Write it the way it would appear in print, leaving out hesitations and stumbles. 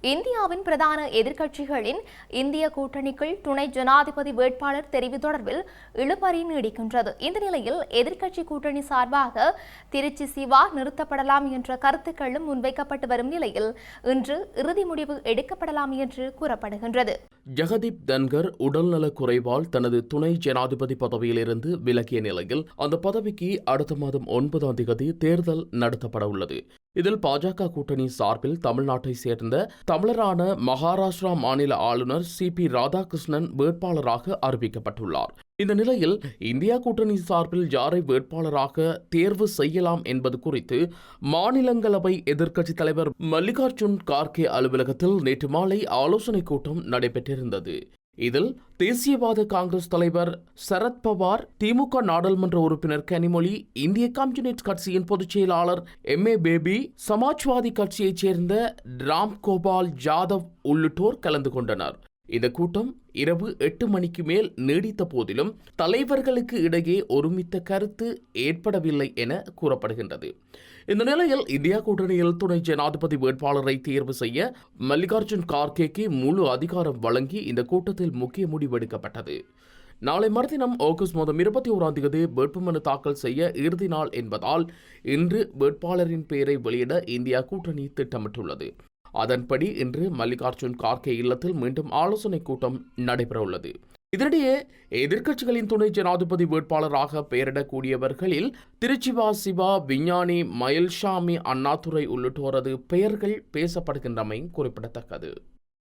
இந்தியாவின் பிரதான எதிர்க்கட்சிகளின் இந்திய கூட்டணிக்குள் துணை ஜனாதிபதி வேட்பாளர் தெரிவு தொடர்பில் இழுபறி நீடிக்கின்றது. இந்த நிலையில் எதிர்க்கட்சி கூட்டணி சார்பாக திருச்சி சிவா நிறுத்தப்படலாம் என்ற கருத்துக்களும் முன்வைக்கப்பட்டு வரும் நிலையில் இன்று இறுதி முடிவு எடுக்கப்படலாம் என்று கூறப்படுகின்றது. ஜெகதீப் தன்கர் உடல்நலக் குறைவால் தனது துணை ஜனாதிபதி பதவியிலிருந்து விலகிய நிலையில் அந்த பதவிக்கு அடுத்த மாதம் 9ஆம் தேதி தேர்தல் நடத்தப்பட உள்ளது. இதில் பாஜக கூட்டணி சார்பில் தமிழ்நாட்டை சேர்ந்த தமிழரான மகாராஷ்டிரா மாநில ஆளுநர் CP ராதாகிருஷ்ணன் வேட்பாளராக அறிவிக்கப்பட்டுள்ளார். இந்த நிலையில் இந்தியா கூட்டணி சார்பில் யாரை வேட்பாளராக தேர்வு செய்யலாம் என்பது குறித்து மாநிலங்களவை எதிர்க்கட்சித் தலைவர் மல்லிகார்ஜுன் கார்கே அலுவலகத்தில் நேற்று மாலை ஆலோசனைக் கூட்டம் நடைபெற்றிருந்தது. இதில் தேசியவாத காங்கிரஸ் தலைவர் சரத்பவார், திமுக நாடாளுமன்ற உறுப்பினர் கனிமொழி, இந்திய கம்யூனிஸ்ட் கட்சியின் பொதுச் செயலாளர் MA பேபி, சமாஜ்வாதி கட்சியைச் சேர்ந்த ராம்கோபால் யாதவ் உள்ளிட்டோர் கலந்து கொண்டனர். இந்த கூட்டம் இரவு 8 மணிக்கு மேல் நீடித்த போதிலும் தலைவர்களுக்கு இடையே ஒருமித்த கருத்து ஏற்படவில்லை என கூறப்படுகின்றது. இந்த நிலையில் இந்தியா கூட்டணியில் துணை ஜனாதிபதி வேட்பாளரை தேர்வு செய்ய மல்லிகார்ஜுன் கார்கேக்கு முழு அதிகாரம் வழங்கி இந்த கூட்டத்தில் முக்கிய முடிவெடுக்கப்பட்டது. நாளை மறுதினம் ஆகஸ்ட் மாதம் 21ஆம் தேதி வேட்புமனு தாக்கல் செய்ய இறுதி நாள் என்பதால் இன்று வேட்பாளரின் பெயரை வெளியிட இந்தியா கூட்டணி திட்டமிட்டுள்ளது. அதன்படி இன்று மல்லிகார்ஜுன் கார்கே இல்லத்தில் மீண்டும் ஆலோசனைக் கூட்டம் நடைபெறவுள்ளது. இதனிடையே எதிர்க்கட்சிகளின் துணை ஜனாதிபதி வேட்பாளராக பெயரிடக்கூடியவர்களில் திருச்சிவா சிவா, விஞ்ஞானி மயில்சாமி, அண்ணாதுரை உள்ளிட்டோரது பெயர்கள் பேசப்படுகின்றமை குறிப்பிடத்தக்கது.